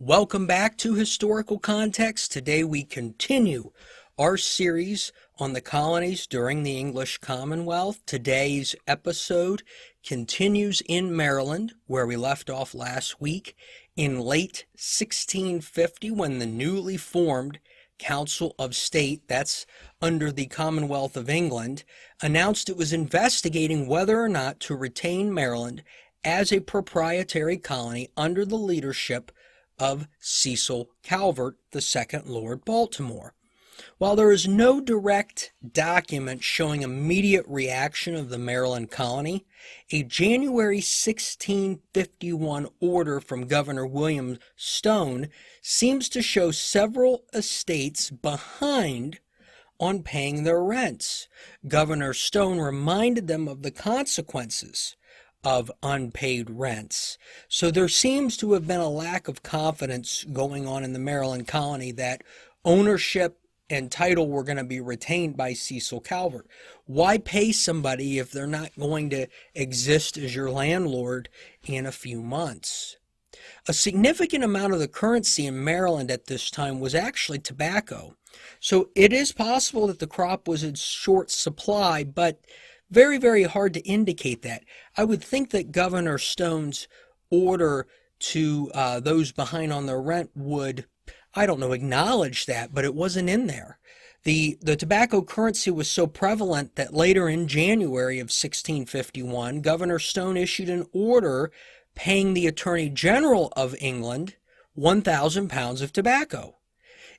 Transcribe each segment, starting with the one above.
Welcome back to Historical Context. Today we continue our series on the colonies during the English Commonwealth. Today's episode continues in Maryland, where we left off last week, in late 1650 when the newly formed Council of State, that's under the Commonwealth of England, announced it was investigating whether or not to retain Maryland as a proprietary colony under the leadership of Cecil Calvert, the second Lord Baltimore. While there is no direct document showing immediate reaction of the Maryland colony, a January 1651 order from Governor William Stone seems to show several estates behind on paying their rents. Governor Stone reminded them of the consequences of unpaid rents. So there seems to have been a lack of confidence going on in the Maryland colony that ownership and title were going to be retained by Cecil Calvert. Why pay somebody if they're not going to exist as your landlord in a few months? A significant amount of the currency in Maryland at this time was actually tobacco. So it is possible that the crop was in short supply, but very, very hard to indicate that. I would think that Governor Stone's order to those behind on their rent would, acknowledge that, but it wasn't in there. The tobacco currency was so prevalent that later in January of 1651, Governor Stone issued an order paying the Attorney General of England 1,000 pounds of tobacco.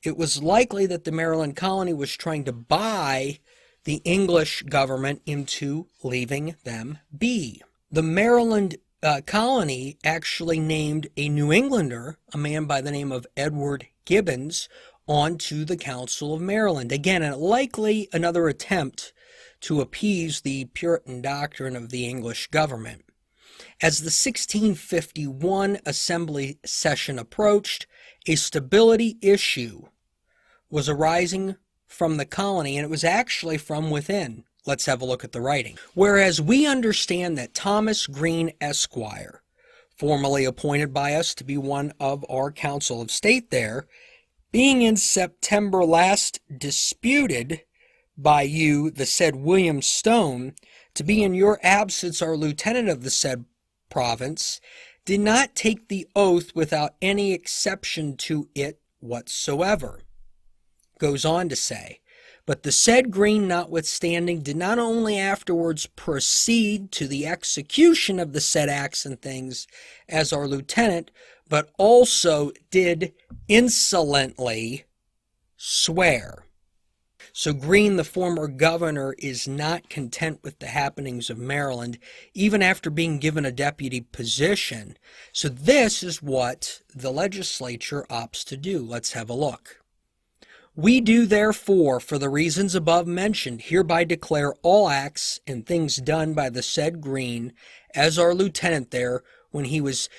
It was likely that the Maryland colony was trying to buy the English government into leaving them be. The Maryland colony actually named a New Englander, a man by the name of Edward Gibbons, onto the Council of Maryland. Again, likely another attempt to appease the Puritan doctrine of the English government. As the 1651 Assembly session approached, a stability issue was arising from the colony, and it was actually from within. Let's have a look at the writing. Whereas we understand that Thomas Green, Esquire, formerly appointed by us to be one of our Council of State there, being in September last disputed by you, the said William Stone, to be in your absence our lieutenant of the said province, did not take the oath without any exception to it whatsoever. Goes on to say, but the said Green notwithstanding did not only afterwards proceed to the execution of the said acts and things as our lieutenant, but also did insolently swear. So Green, the former governor, is not content with the happenings of Maryland, even after being given a deputy position. So this is what the legislature opts to do. Let's have a look. We do therefore, for the reasons above mentioned, hereby declare all acts and things done by the said Green as our lieutenant there when he was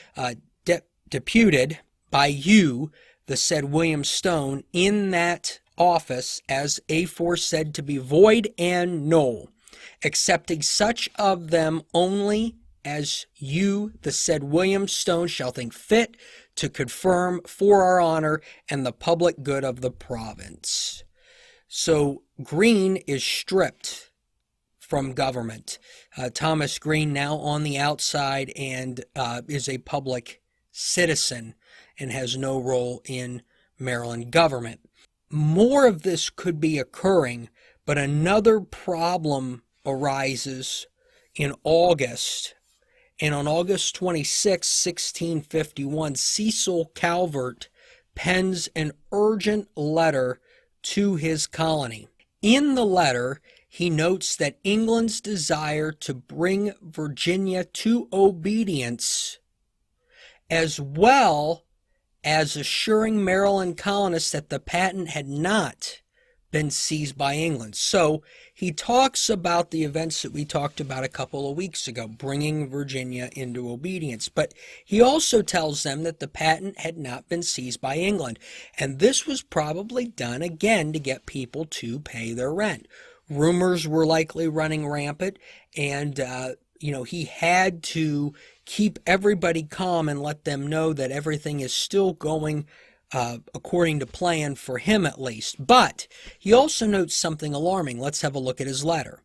deputed by you, the said William Stone, in that office as aforesaid to be void and null, excepting such of them only as you, the said William Stone, shall think fit to confirm for our honor and the public good of the province. So Green is stripped from government. Thomas Green now on the outside and is a public citizen and has no role in Maryland government. More of this could be occurring, but another problem arises in August. And on August 26, 1651, Cecil Calvert pens an urgent letter to his colony. In the letter, he notes that England's desire to bring Virginia to obedience, as well as assuring Maryland colonists that the patent had not been seized by England. So he talks about the events that we talked about a couple of weeks ago, bringing Virginia into obedience. But he also tells them that the patent had not been seized by England. And this was probably done again to get people to pay their rent. Rumors were likely running rampant, and he had to keep everybody calm and let them know that everything is still going according to plan, for him at least. But he also notes something alarming. Let's have a look at his letter.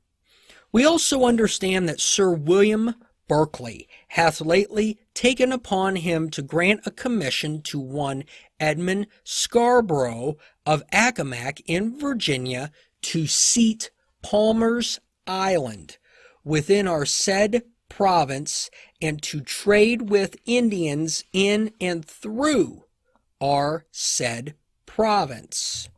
We also understand that Sir William Berkeley hath lately taken upon him to grant a commission to one Edmund Scarborough of Accomac in Virginia to seat Palmer's Island within our said province, and to trade with Indians in and through our said province.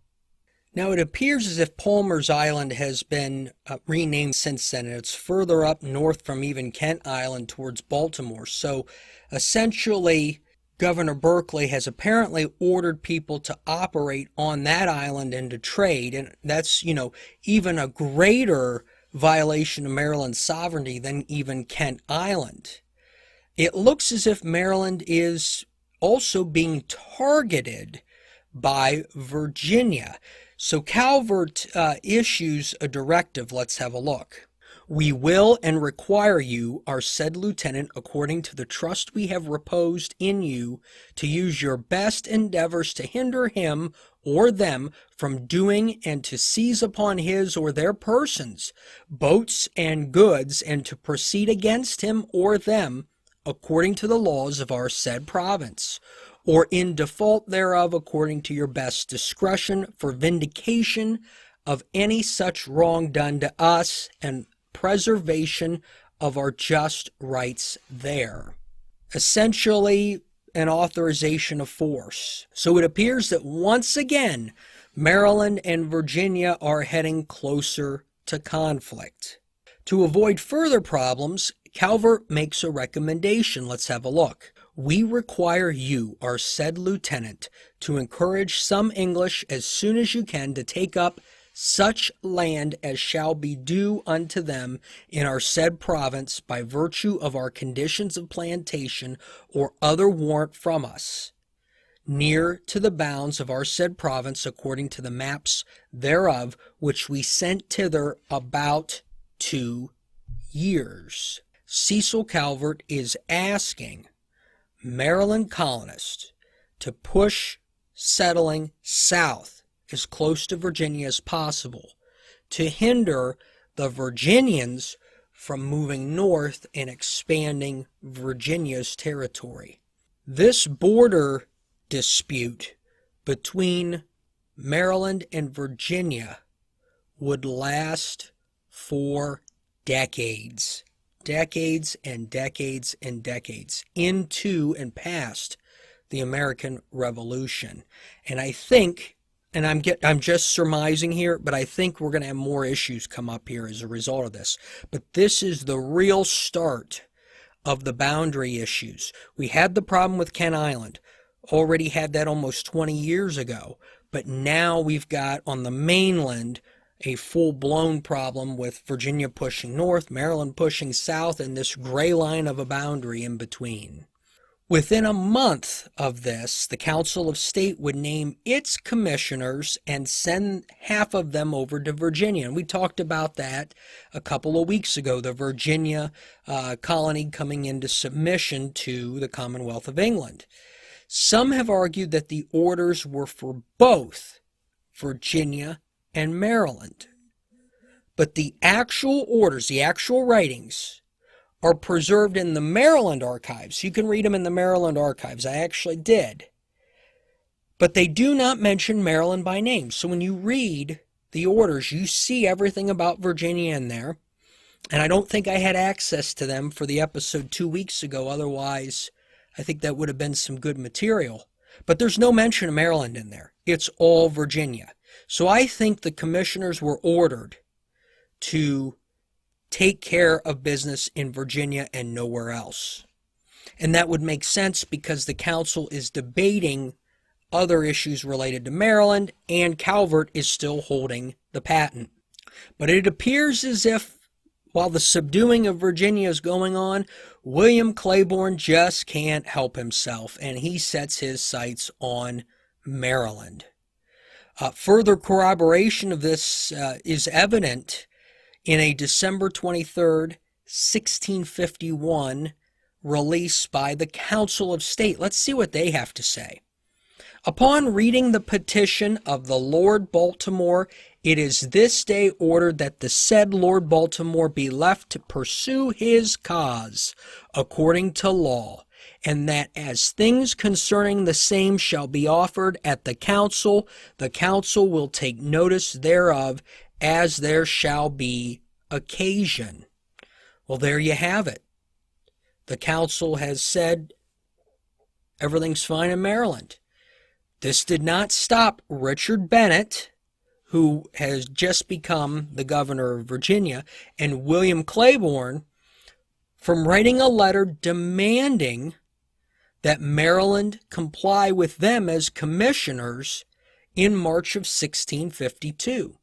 Now, it appears as if Palmer's Island has been renamed since then, and it's further up north from even Kent Island towards Baltimore. So essentially, Governor Berkeley has apparently ordered people to operate on that island and to trade, and that's, even a greater violation of Maryland's sovereignty than even Kent Island. It looks as if Maryland is also being targeted by Virginia. So Calvert issues a directive. Let's have a look. We will and require you, our said lieutenant, according to the trust we have reposed in you, to use your best endeavors to hinder him or them from doing, and to seize upon his or their persons boats and goods, and to proceed against him or them according to the laws of our said province, or in default thereof according to your best discretion, for vindication of any such wrong done to us, and preservation of our just rights there. Essentially, an authorization of force. So it appears that once again, Maryland and Virginia are heading closer to conflict. To avoid further problems, Calvert makes a recommendation. Let's have a look. We require you, our said lieutenant, to encourage some English as soon as you can to take up such land as shall be due unto them in our said province by virtue of our conditions of plantation or other warrant from us, near to the bounds of our said province, according to the maps thereof, which we sent thither about 2 years. Cecil Calvert is asking Maryland colonists to push settling south as close to Virginia as possible, to hinder the Virginians from moving north and expanding Virginia's territory. This border dispute between Maryland and Virginia would last for decades. Decades and decades and decades, into and past the American Revolution. And I think, and I'm just surmising here, but I think we're going to have more issues come up here as a result of this. But this is the real start of the boundary issues. We had the problem with Kent Island, already had that almost 20 years ago, but now we've got on the mainland a full-blown problem with Virginia pushing north, Maryland pushing south, and this gray line of a boundary in between. Within a month of this, the Council of State would name its commissioners and send half of them over to Virginia. And we talked about that a couple of weeks ago, the Virginia colony coming into submission to the Commonwealth of England. Some have argued that the orders were for both Virginia and Maryland. But the actual orders, the actual writings, are preserved in the Maryland archives. You can read them in the Maryland archives. I actually did. But they do not mention Maryland by name. So when you read the orders, you see everything about Virginia in there. And I don't think I had access to them for the episode 2 weeks ago. Otherwise, I think that would have been some good material. But there's no mention of Maryland in there. It's all Virginia. So I think the commissioners were ordered to take care of business in Virginia and nowhere else. And that would make sense because the council is debating other issues related to Maryland, and Calvert is still holding the patent. But it appears as if, while the subduing of Virginia is going on, William Claiborne just can't help himself, and he sets his sights on Maryland. Further corroboration of this is evident in a December 23rd, 1651 release by the Council of State. Let's see what they have to say. Upon reading the petition of the Lord Baltimore, it is this day ordered that the said Lord Baltimore be left to pursue his cause according to law, and that as things concerning the same shall be offered at the council will take notice thereof as there shall be occasion. Well, there you have it. The council has said everything's fine in Maryland. This did not stop Richard Bennett, who has just become the governor of Virginia, and William Claiborne from writing a letter demanding that Maryland comply with them as commissioners in March of 1652.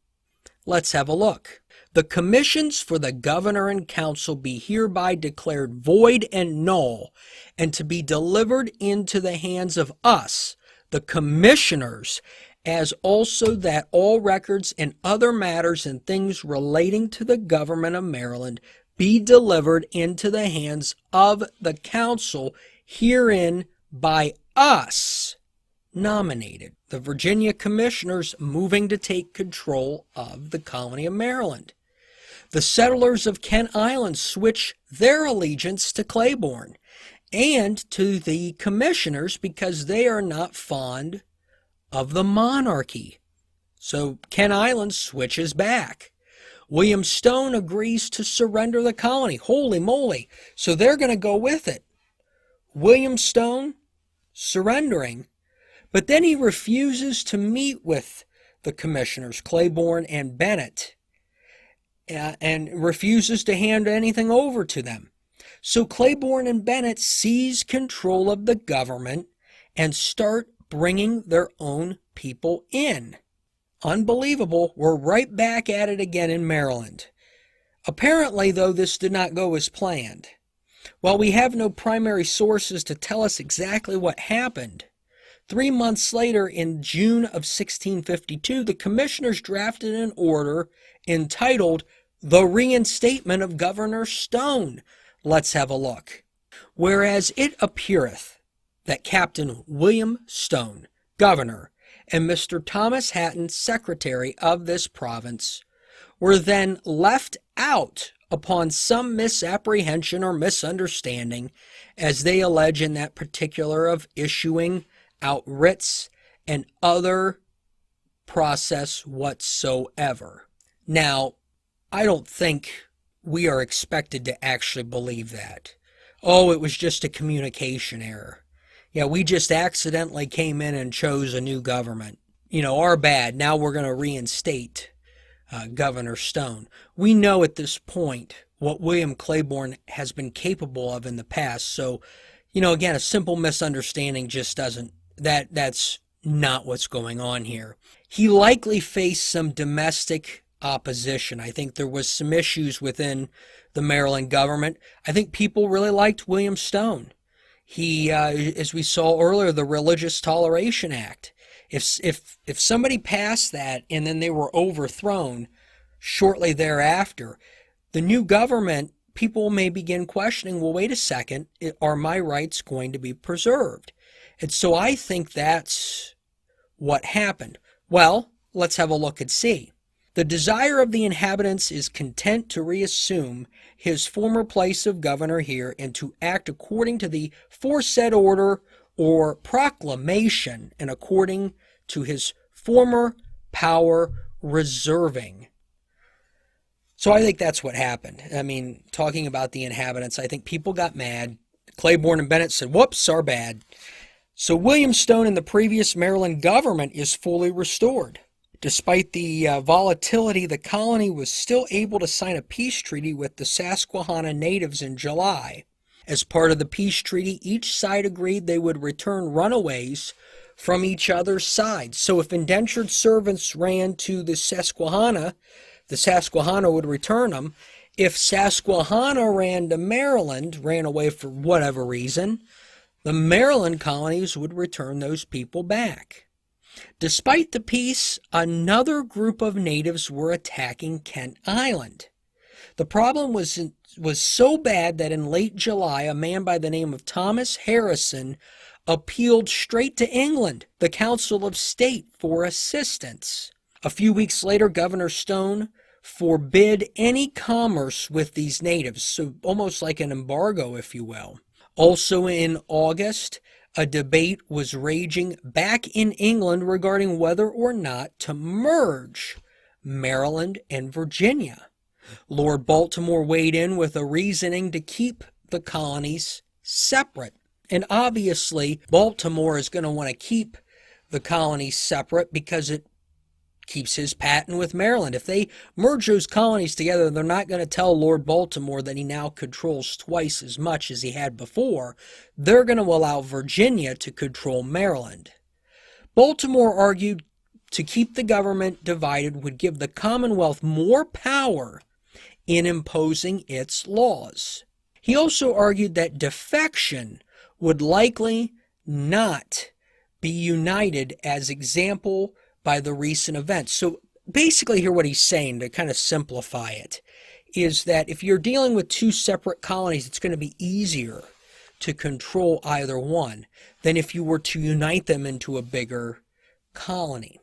Let's have a look. The commissions for the governor and council be hereby declared void and null, and to be delivered into the hands of us, the commissioners, as also that all records and other matters and things relating to the government of Maryland be delivered into the hands of the council herein by us nominated. The Virginia commissioners moving to take control of the colony of Maryland. The settlers of Kent Island switch their allegiance to Claiborne and to the commissioners because they are not fond of the monarchy. So Kent Island switches back. William Stone agrees to surrender the colony. Holy moly. So they're going to go with it. William Stone surrendering. But then he refuses to meet with the commissioners, Claiborne and Bennett, and refuses to hand anything over to them. So Claiborne and Bennett seize control of the government and start bringing their own people in. Unbelievable. We're right back at it again in Maryland. Apparently, though, this did not go as planned. While we have no primary sources to tell us exactly what happened, 3 months later, in June of 1652, the commissioners drafted an order entitled The Reinstatement of Governor Stone. Let's have a look. Whereas it appeareth that Captain William Stone, governor, and Mr. Thomas Hatton, secretary of this province, were then left out upon some misapprehension or misunderstanding, as they allege in that particular of issuing out writs and other process whatsoever. Now, I don't think we are expected to actually believe that. Oh, it was just a communication error. Yeah, we just accidentally came in and chose a new government. Our bad. Now we're going to reinstate Governor Stone. We know at this point what William Claiborne has been capable of in the past. So, again, a simple misunderstanding just doesn't, that's not what's going on here. He likely faced some domestic opposition. I think there was some issues within the Maryland government. I think people really liked William Stone. He, as we saw earlier, the Religious Toleration Act. If somebody passed that and then they were overthrown shortly thereafter, the new government, people may begin questioning, well, wait a second, are my rights going to be preserved? And so I think that's what happened. Well, let's have a look and see. The desire of the inhabitants is content to reassume his former place of governor here and to act according to the foresaid order or proclamation and according to his former power reserving. So I think that's what happened. I mean, talking about the inhabitants, I think people got mad. Claiborne and Bennett said, whoops, our bad. So William Stone in the previous Maryland government is fully restored. Despite the volatility, the colony was still able to sign a peace treaty with the Susquehanna natives in July. As part of the peace treaty, each side agreed they would return runaways from each other's sides. So if indentured servants ran to the Susquehanna would return them. If Susquehanna ran to Maryland, ran away for whatever reason, the Maryland colonies would return those people back. Despite the peace, another group of natives were attacking Kent Island. The problem was so bad that in late July, a man by the name of Thomas Harrison appealed straight to England, the Council of State, for assistance. A few weeks later, Governor Stone forbid any commerce with these natives, so almost like an embargo, if you will. Also in August, a debate was raging back in England regarding whether or not to merge Maryland and Virginia. Lord Baltimore weighed in with a reasoning to keep the colonies separate. And obviously, Baltimore is going to want to keep the colonies separate because it keeps his patent with Maryland. If they merge those colonies together, they're not going to tell Lord Baltimore that he now controls twice as much as he had before. They're going to allow Virginia to control Maryland. Baltimore argued to keep the government divided would give the Commonwealth more power in imposing its laws. He also argued that defection would likely not be united as example by the recent events. So basically here what he's saying, to kind of simplify it, is that if you're dealing with two separate colonies, it's going to be easier to control either one than if you were to unite them into a bigger colony.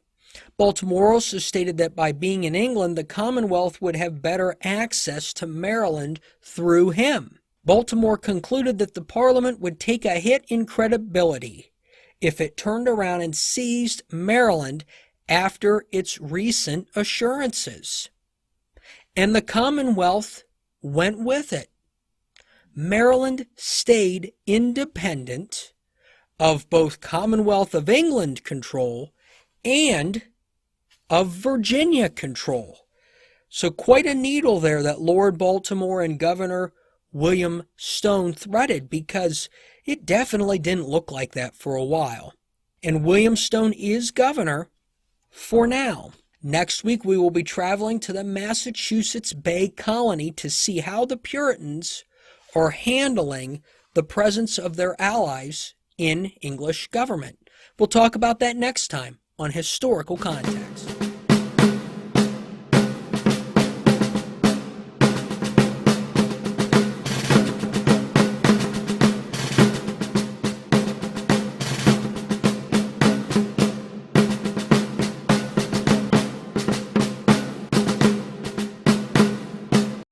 Baltimore also stated that by being in England, the Commonwealth would have better access to Maryland through him. Baltimore concluded that the Parliament would take a hit in credibility if it turned around and seized Maryland after its recent assurances. And the Commonwealth went with it. Maryland stayed independent of both Commonwealth of England control and of Virginia control. So quite a needle there that Lord Baltimore and Governor William Stone threaded, because it definitely didn't look like that for a while. And William Stone is governor for now. Next week we will be traveling to the Massachusetts Bay Colony to see how the Puritans are handling the presence of their allies in English government. We'll talk about that next time on Historical Context.